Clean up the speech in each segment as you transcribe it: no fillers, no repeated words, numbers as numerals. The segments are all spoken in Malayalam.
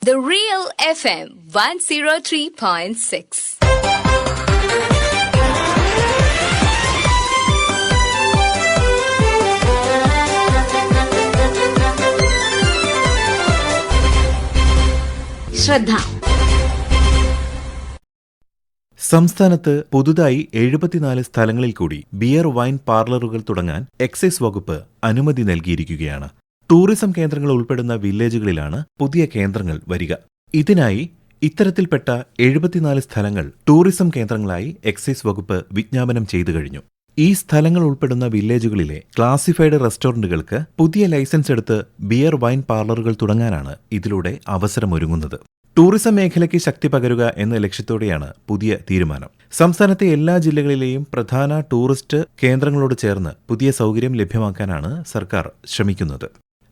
The Real FM 103.6. ശ്രദ്ധ. സംസ്ഥാനത്ത് പുതുതായി 74 സ്ഥലങ്ങളിൽ കൂടി ബിയർ വൈൻ പാർലറുകൾ തുടങ്ങാൻ എക്സൈസ് വകുപ്പ് അനുമതി നൽകിയിരിക്കുകയാണ്. ടൂറിസം കേന്ദ്രങ്ങൾ ഉൾപ്പെടുന്ന വില്ലേജുകളിലാണ് പുതിയ കേന്ദ്രങ്ങൾ വരിക. ഇതിനായി ഇത്തരത്തിൽപ്പെട്ട 74 സ്ഥലങ്ങൾ ടൂറിസം കേന്ദ്രങ്ങളായി എക്സൈസ് വകുപ്പ് വിജ്ഞാപനം ചെയ്തു കഴിഞ്ഞു. ഈ സ്ഥലങ്ങൾ ഉൾപ്പെടുന്ന വില്ലേജുകളിലെ ക്ലാസിഫൈഡ് റെസ്റ്റോറന്റുകൾക്ക് പുതിയ ലൈസൻസ് എടുത്ത് ബിയർ വൈൻ പാർലറുകൾ തുടങ്ങാനാണ് ഇതിലൂടെ അവസരമൊരുങ്ങുന്നത്. ടൂറിസം മേഖലയ്ക്ക് ശക്തി പകരുക എന്ന ലക്ഷ്യത്തോടെയാണ് പുതിയ തീരുമാനം. സംസ്ഥാനത്തെ എല്ലാ ജില്ലകളിലെയും പ്രധാന ടൂറിസ്റ്റ് കേന്ദ്രങ്ങളോട് ചേർന്ന് പുതിയ സൗകര്യം ലഭ്യമാക്കാനാണ് സർക്കാർ ശ്രമിക്കുന്നത്.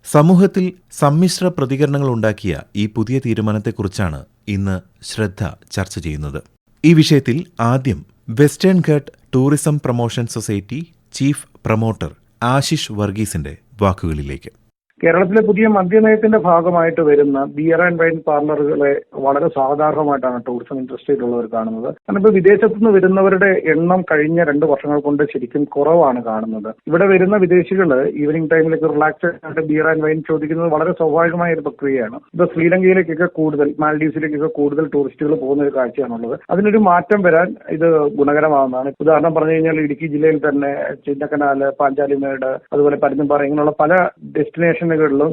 സമൂഹത്തിൽ സമ്മിശ്ര പ്രതികരണങ്ങൾ ഉണ്ടാക്കിയ ഈ പുതിയ തീരുമാനത്തെക്കുറിച്ചാണ് ഇന്ന് ശ്രദ്ധ ചർച്ച ചെയ്യുന്നത്. ഈ വിഷയത്തിൽ ആദ്യം western Ghat tourism promotion society chief promoter Ashish വർഗീസിന്റെ വാക്കുകളിലേക്ക്. കേരളത്തിലെ പുതിയ മദ്യനയത്തിന്റെ ഭാഗമായിട്ട് വരുന്ന ബിയർ ആൻഡ് വൈൻ പാർലറുകളെ വളരെ സാധാരണമായിട്ടാണ് ടൂറിസം ഇൻഡസ്ട്രിയിലുള്ളവർ കാണുന്നത്. കാരണം ഇപ്പോൾ വിദേശത്തു നിന്ന് വരുന്നവരുടെ എണ്ണം കഴിഞ്ഞ 2 വർഷങ്ങൾ കൊണ്ട് ശരിക്കും കുറവാണ് കാണുന്നത്. ഇവിടെ വരുന്ന വിദേശികൾ ഈവനിങ് ടൈമിലേക്ക് റിലാക്സ് ആയിട്ട് ബിയർ ആൻഡ് വൈൻ ചോദിക്കുന്നത് വളരെ സ്വാഭാവികമായ ഒരു പ്രക്രിയയാണ്. ഇപ്പോൾ ശ്രീലങ്കയിലേക്കൊക്കെ കൂടുതൽ, മാൽഡീവ്സിലേക്കൊക്കെ കൂടുതൽ ടൂറിസ്റ്റുകൾ പോകുന്ന ഒരു കാഴ്ചയാണുള്ളത്. അതിനൊരു മാറ്റം വരാൻ ഇത് ഗുണകരമാകുന്നതാണ്. ഉദാഹരണം പറഞ്ഞു കഴിഞ്ഞാൽ ഇടുക്കി ജില്ലയിൽ തന്നെ ചിന്നക്കനാല്, പാഞ്ചാലിമേട്, അതുപോലെ പരുന്തുംപാറ ഇങ്ങനെയുള്ള പല ഡെസ്റ്റിനേഷനുകളിലും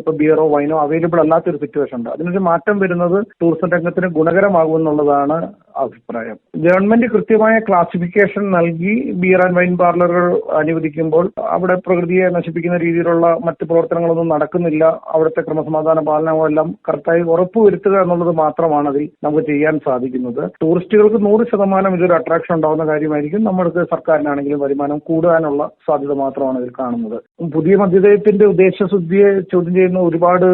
ഇപ്പൊ ബിയറോ വൈനോ അവൈലബിൾ അല്ലാത്തൊരു സിറ്റുവേഷൻ ഉണ്ട്. അതിനൊരു മാറ്റം വരുന്നത് ടൂറിസം രംഗത്തിന് ഗുണകരമാകുമെന്നുള്ളതാണ് അഭിപ്രായം. ഗവൺമെന്റ് കൃത്യമായ ക്ലാസിഫിക്കേഷൻ നൽകി ബിയർ ആൻഡ് വൈൻ പാർലറുകൾ അനുവദിക്കുമ്പോൾ അവിടെ പ്രകൃതിയെ നശിപ്പിക്കുന്ന രീതിയിലുള്ള മറ്റ് പ്രവർത്തനങ്ങളൊന്നും നടക്കുന്നില്ല, അവിടുത്തെ ക്രമസമാധാന പാലനമോ എല്ലാം കറക്റ്റായി ഉറപ്പുവരുത്തുക എന്നുള്ളത് മാത്രമാണ് അതിൽ നമുക്ക് ചെയ്യാൻ സാധിക്കുന്നത്. ടൂറിസ്റ്റുകൾക്ക് 100% ഇതൊരു അട്രാക്ഷൻ ഉണ്ടാവുന്ന കാര്യമായിരിക്കും. നമ്മൾക്ക് സർക്കാരിനാണെങ്കിലും വരുമാനം കൂടാനുള്ള സാധ്യത മാത്രമാണ് ഇതിൽ കാണുന്നത്. പുതിയ മദ്യനയത്തിന്റെ ഉദ്ദേശശുദ്ധിയെ ചോദ്യം ചെയ്യുന്ന ഒരുപാട്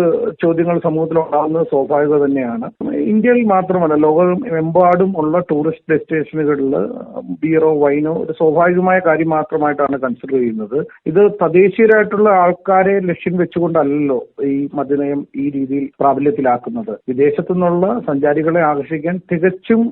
ചോദ്യങ്ങൾ സമൂഹത്തിൽ ഉണ്ടാകുന്നത് സ്വാഭാവിക തന്നെയാണ്. ഇന്ത്യയിൽ മാത്രമല്ല, ലോകമെമ്പാടും ഉള്ള ടൂറിസ്റ്റ് ഡെസ്റ്റിനേഷനുകളിൽ ബിയറോ വൈനോ ഒരു സ്വാഭാവികമായ കാര്യം മാത്രമായിട്ടാണ് കൺസിഡർ ചെയ്യുന്നത്. ഇത് തദ്ദേശീയരായിട്ടുള്ള ആൾക്കാരെ ലക്ഷ്യം വെച്ചുകൊണ്ടല്ലോ ഈ മദ്യനയം ഈ രീതിയിൽ പ്രാബല്യത്തിലാക്കുന്നത്. വിദേശത്തു നിന്നുള്ള സഞ്ചാരികളെ ആകർഷിക്കാൻ തികച്ചും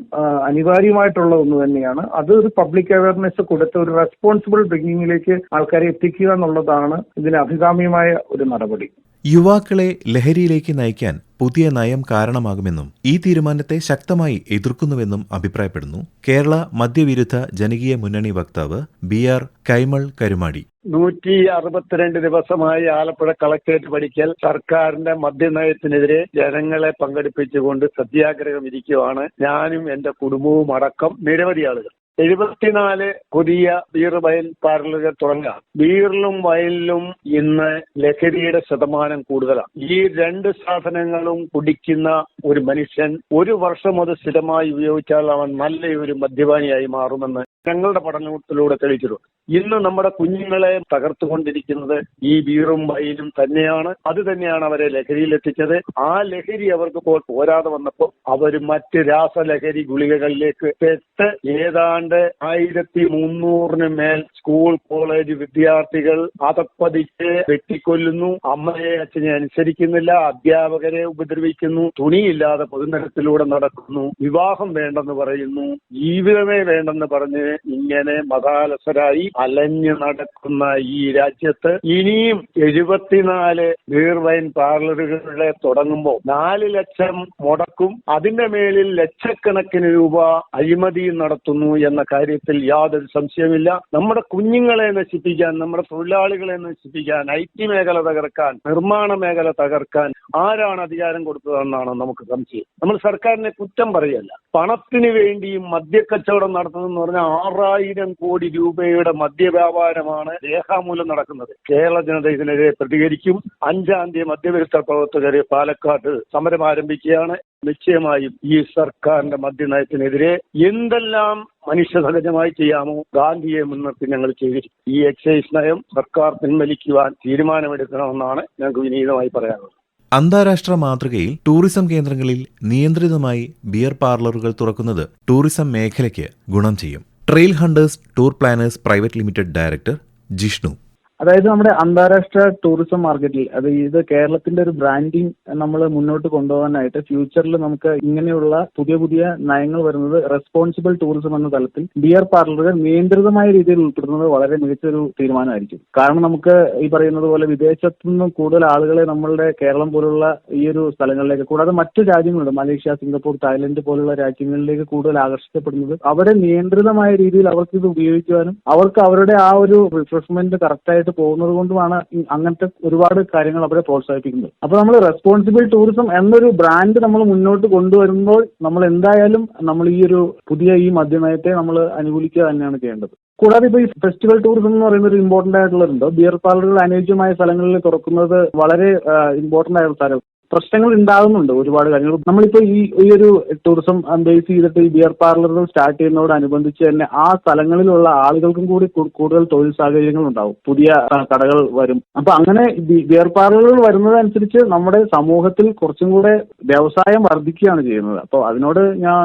അനിവാര്യമായിട്ടുള്ള ഒന്ന് തന്നെയാണ്. അത് ഒരു പബ്ലിക് അവയർനെസ് കൊടുത്ത ഒരു റെസ്പോൺസിബിൾ ഡ്രിങ്കിങ്ങിലേക്ക് ആൾക്കാരെ എത്തിക്കുക എന്നുള്ളതാണ് ഇതിന് അഭികാമ്യമായ ഒരു നടപടി. യുവാക്കളെ ലഹരിയിലേക്ക് നയിക്കാൻ പുതിയ നയം കാരണമാകുമെന്നും ഈ തീരുമാനത്തെ ശക്തമായി എതിർക്കുന്നുവെന്നും അഭിപ്രായപ്പെടുന്നു കേരള മദ്യവിരുദ്ധ ജനകീയ മുന്നണി വക്താവ് BR കൈമൾ കരുമാടി. 162 ദിവസമായി ആലപ്പുഴ കളക്ടറേറ്റ് പടിക്കൽ സർക്കാരിന്റെ മദ്യനയത്തിനെതിരെ ജനങ്ങളെ പങ്കെടുപ്പിച്ചുകൊണ്ട് സത്യാഗ്രഹം ഇരിക്കുകയാണ്. ഞാനും എന്റെ കുടുംബവും അടക്കം നിരവധി ആളുകൾ. 74 പുതിയ ബിയർ വൈൻ പാർലറുകൾ തുടങ്ങാം. ബിയറിലും വൈനിലും ഇന്ന് ലഹരിയുടെ ശതമാനം കൂടുതലാണ്. ഈ 2 സാധനങ്ങളും കുടിക്കുന്ന ഒരു മനുഷ്യൻ 1 വർഷം അത് സ്ഥിരമായി ഉപയോഗിച്ചാൽ അവൻ നല്ലൊരു മദ്യപാനിയായി മാറുമെന്ന് ഞങ്ങളുടെ പഠനത്തിലൂടെ തെളിയിച്ചിട്ടുണ്ട്. ഇന്ന് നമ്മുടെ കുഞ്ഞുങ്ങളെ തകർത്തുകൊണ്ടിരിക്കുന്നത് ഈ ബിയറും വൈനും തന്നെയാണ്. അത് തന്നെയാണ് അവരെ ലഹരിയിലെത്തിച്ചത്. ആ ലഹരി അവർക്ക് പോരാതെ വന്നപ്പോൾ അവർ മറ്റ് രാസലഹരി ഗുളികകളിലേക്ക് പെട്ട് ഏതാണ്ട് 1300 മേൽ സ്കൂൾ കോളേജ് വിദ്യാർത്ഥികൾ അതപ്പതിച്ച് വെട്ടിക്കൊല്ലുന്നു. അമ്മയെ അച്ഛനെ അനുസരിക്കുന്നില്ല, അധ്യാപകരെ ഉപദ്രവിക്കുന്നു, തുണിയില്ലാതെ പൊതുനിരത്തിലൂടെ നടക്കുന്നു, വിവാഹം വേണ്ടെന്ന് പറയുന്നു, ജീവിതമേ വേണ്ടെന്ന് പറഞ്ഞ് ഇങ്ങനെ മതാലസരായി അലഞ്ഞു നടക്കുന്ന ഈ രാജ്യത്ത് ഇനിയും 74 ബിയർ വൈൻ പാർലറുകളെ തുടങ്ങുമ്പോൾ 4 ലക്ഷം മുടക്കും, അതിന്റെ മേലിൽ ലക്ഷക്കണക്കിന് രൂപ അഴിമതിയും നടത്തുന്നു എന്ന കാര്യത്തിൽ യാതൊരു സംശയമില്ല. നമ്മുടെ കുഞ്ഞുങ്ങളെ നശിപ്പിക്കാൻ, നമ്മുടെ തൊഴിലാളികളെ നശിപ്പിക്കാൻ, IT മേഖല തകർക്കാൻ, നിർമ്മാണ മേഖല തകർക്കാൻ ആരാണ് അധികാരം കൊടുത്തതെന്നാണ് നമുക്ക് സംശയം. നമ്മൾ സർക്കാരിനെ കുറ്റം പറയല്ല. പണത്തിന് വേണ്ടിയും മദ്യക്കച്ചവടം നടത്തുന്നതെന്ന് പറഞ്ഞാൽ 6000 കോടി രൂപയുടെ മദ്യവ്യാപാരമാണ് രേഖാമൂലം നടക്കുന്നത്. കേരള ജനത ഇതിനെതിരെ പ്രതികരിക്കും. 5-ാം തീയതി മദ്യവിരുദ്ധ പ്രവർത്തകര് പാലക്കാട് സമരം ആരംഭിക്കുകയാണ്. നിശ്ചയമായും ഈ സർക്കാരിന്റെ മദ്യനയത്തിനെതിരെ എന്തെല്ലാം മനുഷ്യസഹജമായി ചെയ്യാമോ ഗാന്ധിയെ മുൻനിർത്തി ഞങ്ങൾ ചെയ്തിരിക്കും. ഈ എക്സൈസ് നയം സർക്കാർ പിൻവലിക്കുവാൻ തീരുമാനമെടുക്കണമെന്നാണ് ഞങ്ങൾക്ക് വിനീതമായി പറയാനുള്ളത്. അന്താരാഷ്ട്ര മാതൃകയിൽ ടൂറിസം കേന്ദ്രങ്ങളിൽ നിയന്ത്രിതമായി ബിയർ പാർലറുകൾ തുറക്കുന്നത് ടൂറിസം മേഖലയ്ക്ക് ഗുണം ചെയ്യും. Trail hunters tour planners private limited director Jishnu. അതായത് നമ്മുടെ അന്താരാഷ്ട്ര ടൂറിസം മാർക്കറ്റിൽ ഇത് കേരളത്തിന്റെ ഒരു ബ്രാൻഡിങ് നമ്മൾ മുന്നോട്ട് കൊണ്ടുപോകാനായിട്ട് ഫ്യൂച്ചറിൽ നമുക്ക് ഇങ്ങനെയുള്ള പുതിയ പുതിയ നയങ്ങൾ വരുന്നത് റെസ്പോൺസിബിൾ ടൂറിസം എന്ന തലത്തിൽ ബിയർ പാർലറുകൾ നിയന്ത്രിതമായ രീതിയിൽ ഉൾപ്പെടുത്തുന്നത് വളരെ മികച്ചൊരു തീരുമാനമായിരിക്കും. കാരണം നമുക്ക് ഈ പറയുന്നത് പോലെ വിദേശത്തു നിന്നും കൂടുതൽ ആളുകളെ നമ്മളുടെ കേരളം പോലുള്ള ഈ ഒരു സ്ഥലങ്ങളിലേക്ക്, കൂടാതെ മറ്റു രാജ്യങ്ങളുണ്ട്, മലേഷ്യ, സിംഗപ്പൂർ, തായ്ലൻഡ് പോലുള്ള രാജ്യങ്ങളിലേക്ക് കൂടുതൽ ആകർഷിക്കപ്പെടുന്നത് അവിടെ നിയന്ത്രിതമായ രീതിയിൽ അവർക്ക് ഇത് ഉപയോഗിക്കുവാനും അവർക്ക് അവരുടെ ആ ഒരു റിഫ്രഷ്മെന്റ് കറക്റ്റായിട്ട് പോകുന്നത് കൊണ്ടുമാണ് അങ്ങനത്തെ ഒരുപാട് കാര്യങ്ങൾ അവരെ പ്രോത്സാഹിപ്പിക്കുന്നത്. അപ്പൊ നമ്മൾ റെസ്പോൺസിബിൾ ടൂറിസം എന്നൊരു ബ്രാൻഡ് നമ്മൾ മുന്നോട്ട് കൊണ്ടുവരുമ്പോൾ നമ്മൾ എന്തായാലും നമ്മൾ ഈ ഒരു പുതിയ ഈ മദ്യനയത്തെ നമ്മൾ അനുകൂലിക്കുക തന്നെയാണ് ചെയ്യേണ്ടത്. കൂടാതെ ഇപ്പൊ ഈ ഫെസ്റ്റിവൽ ടൂറിസം എന്ന് പറയുന്ന ഒരു ഇമ്പോർട്ടന്റ് ആയിട്ടുള്ളതുണ്ട്. ബിയർ പാർലറുകൾ അനുയോജ്യമായ സ്ഥലങ്ങളിൽ തുറക്കുന്നത് വളരെ ഇമ്പോർട്ടന്റ് ആയിട്ടുള്ള സ്ഥലം. പ്രശ്നങ്ങൾ ഉണ്ടാകുന്നുണ്ട് ഒരുപാട് കാര്യങ്ങൾ. നമ്മളിപ്പോ ഈ ഒരു ടൂറിസം ബേസ് ചെയ്തിട്ട് ഈ ബിയർ പാർലറുകൾ സ്റ്റാർട്ട് ചെയ്യുന്നതോടനുബന്ധിച്ച് തന്നെ ആ സ്ഥലങ്ങളിലുള്ള ആളുകൾക്കും കൂടി കൂടുതൽ തൊഴിൽ സാഹചര്യങ്ങൾ ഉണ്ടാവും, പുതിയ കടകൾ വരും. അപ്പൊ അങ്ങനെ ബിയർ പാർലറുകൾ വരുന്നതനുസരിച്ച് നമ്മുടെ സമൂഹത്തിൽ കുറച്ചും കൂടെ വ്യവസായം വർദ്ധിക്കുകയാണ് ചെയ്യുന്നത്. അപ്പോൾ അതിനോട്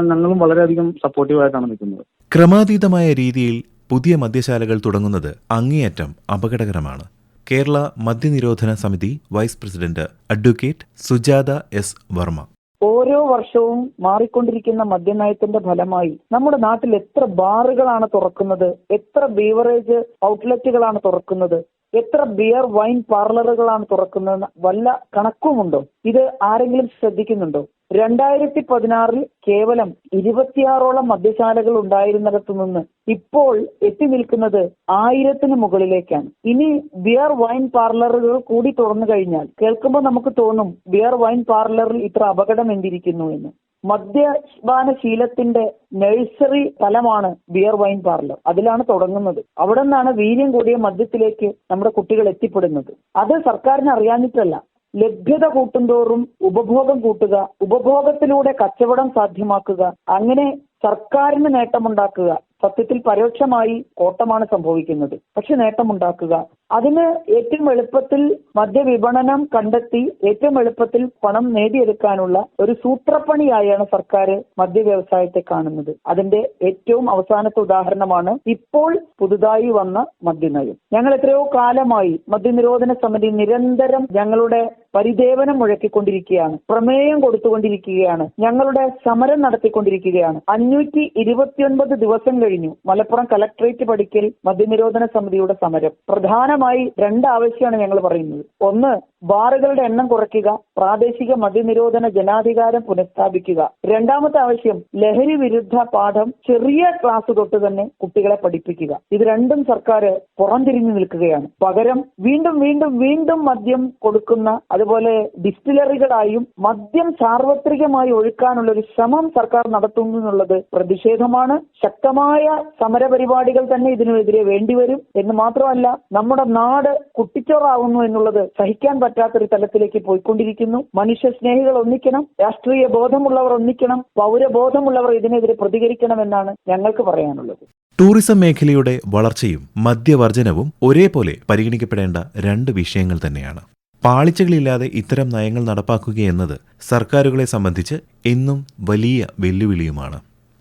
ഞങ്ങളും വളരെയധികം സപ്പോർട്ടീവായിട്ടാണ് നിൽക്കുന്നത്. ക്രമാതീതമായ രീതിയിൽ പുതിയ മദ്യശാലകൾ തുടങ്ങുന്നത് അങ്ങേയറ്റം അപകടകരമാണ്. കേരള മദ്യനിരോധന സമിതി vice president advocate Sujatha S Varma. ഓരോ വർഷവും മാറിക്കൊണ്ടിരിക്കുന്ന മദ്യനയത്തിന്റെ ഫലമായി നമ്മുടെ നാട്ടിൽ എത്ര ബാറുകളാണ് തുറക്കുന്നത്, എത്ര ബീവറേജ് ഔട്ട്ലെറ്റുകളാണ് തുറക്കുന്നത്, എത്ര ബിയർ വൈൻ പാർലറുകളാണ് തുറക്കുന്നതെന്ന് വല്ല കണക്കുമുണ്ടോ? ഇത് ആരെങ്കിലും ശ്രദ്ധിക്കുന്നുണ്ടോ? 2016 കേവലം 26ഓളം മദ്യശാലകൾ ഉണ്ടായിരുന്നിടത്തു നിന്ന് ഇപ്പോൾ എത്തി നിൽക്കുന്നത് 1000-ന് മുകളിലേക്കാണ്. ഇനി ബിയർ വൈൻ പാർലറുകൾ കൂടി തുറന്നു കഴിഞ്ഞാൽ കേൾക്കുമ്പോൾ നമുക്ക് തോന്നും ബിയർ വൈൻ പാർലറിൽ ഇത്ര അപകടം എന്തിരിക്കുന്നു എന്ന്. മദ്യപാനശീലത്തിന്റെ നഴ്സറി തലമാണ് ബിയർ വൈൻ പാർലർ. അതിലാണ് തുടങ്ങുന്നത്. അവിടെ നിന്നാണ് വീര്യം കൂടിയ മദ്യത്തിലേക്ക് നമ്മുടെ കുട്ടികൾ എത്തിപ്പെടുന്നത്. അത് സർക്കാരിന് അറിയാഞ്ഞിട്ടല്ല. ലഭ്യത കൂട്ടുന്തോറും ഉപഭോഗം കൂട്ടുക, ഉപഭോഗത്തിലൂടെ കച്ചവടം സാധ്യമാക്കുക, അങ്ങനെ സർക്കാരിന് നേട്ടമുണ്ടാക്കുക. സത്യത്തിൽ പരോക്ഷമായി കോട്ടമാണ് സംഭവിക്കുന്നത്, പക്ഷെ നേട്ടമുണ്ടാക്കുക. അതിന് ഏറ്റവും എളുപ്പത്തിൽ മദ്യവിപണനം കണ്ടെത്തി ഏറ്റവും എളുപ്പത്തിൽ പണം നേടിയെടുക്കാനുള്ള ഒരു സൂത്രപ്പണിയായാണ് സർക്കാർ മദ്യവ്യവസായത്തെ കാണുന്നത്. അതിന്റെ ഏറ്റവും അവസാനത്തെ ഉദാഹരണമാണ് ഇപ്പോൾ പുതുതായി വന്ന മദ്യനയം. ഞങ്ങൾ എത്രയോ കാലമായി മദ്യനിരോധന സമിതി നിരന്തരം ഞങ്ങളുടെ പരിദേവനം മുഴക്കിക്കൊണ്ടിരിക്കുകയാണ്, പ്രമേയം കൊടുത്തുകൊണ്ടിരിക്കുകയാണ്, ഞങ്ങളുടെ സമരം നടത്തിക്കൊണ്ടിരിക്കുകയാണ്. 529 ദിവസം കഴിഞ്ഞു മലപ്പുറം കലക്ട്രേറ്റ് പടിക്കൽ മദ്യനിരോധന സമിതിയുടെ സമരം. പ്രധാനമായി 2 ആവശ്യമാണ് ഞങ്ങൾ പറയുന്നത്. ഒന്ന്, ബാറുകളുടെ എണ്ണം കുറയ്ക്കുക, പ്രാദേശിക മദ്യനിരോധന ജനാധികാരം പുനഃസ്ഥാപിക്കുക. രണ്ടാമത്തെ ആവശ്യം, ലഹരി വിരുദ്ധ പാഠം ചെറിയ ക്ലാസ് തൊട്ട് തന്നെ കുട്ടികളെ പഠിപ്പിക്കുക. ഇത് രണ്ടും സർക്കാർ പുറംതിരിഞ്ഞു നിൽക്കുകയാണ്. പകരം വീണ്ടും വീണ്ടും വീണ്ടും മദ്യം കൊടുക്കുന്ന, അതുപോലെ ഡിസ്റ്റിലറികളായും മദ്യം സാർവത്രികമായി ഒഴുക്കാനുള്ള ഒരു ശ്രമം സർക്കാർ നടത്തുന്നു എന്നുള്ളത് പ്രതിഷേധമാണ്. ശക്തമായ സമരപരിപാടികൾ തന്നെ ഇതിനെതിരെ വേണ്ടിവരും എന്ന് മാത്രമല്ല, നമ്മുടെ നാട് കുട്ടിച്ചോറാവുന്നു എന്നുള്ളത് സഹിക്കാൻ പറ്റാത്തൊരു തലത്തിലേക്ക് പോയിക്കൊണ്ടിരിക്കുന്നു. മനുഷ്യ സ്നേഹികൾ ഒന്നിക്കണം, രാഷ്ട്രീയ ബോധമുള്ളവർ ഒന്നിക്കണം, പൗരബോധമുള്ളവർ ഇതിനെതിരെ പ്രതികരിക്കണമെന്നാണ് ഞങ്ങൾക്ക് പറയാനുള്ളത്. ടൂറിസം മേഖലയുടെ വളർച്ചയും മദ്യവർജനവും ഒരേപോലെ പരിഗണിക്കപ്പെടേണ്ട 2 വിഷയങ്ങൾ തന്നെയാണ്. പാളിച്ചകളില്ലാതെ ഇത്തരം നയങ്ങൾ നടപ്പാക്കുകയെന്നത് സർക്കാരുകളെ സംബന്ധിച്ച് എന്നും വലിയ വെല്ലുവിളിയുമാണ്.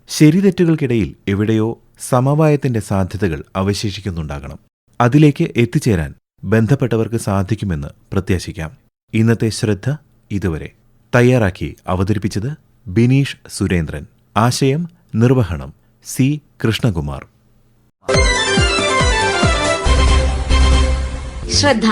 ശരിതെറ്റുകൾക്കിടയിൽ എവിടെയോ സമവായത്തിന്റെ സാധ്യതകൾ അവശേഷിക്കുന്നുണ്ടാകണം. അതിലേക്ക് എത്തിച്ചേരാൻ ബന്ധപ്പെട്ടവർക്ക് സാധിക്കുമെന്ന് പ്രത്യാശിക്കാം. ഇന്നത്തെ ശ്രദ്ധ ഇതുവരെ. തയ്യാറാക്കി അവതരിപ്പിച്ചത് ബിനീഷ് സുരേന്ദ്രൻ. ആശയം നിർവഹണം സി കൃഷ്ണകുമാർ. ശ്രദ്ധ.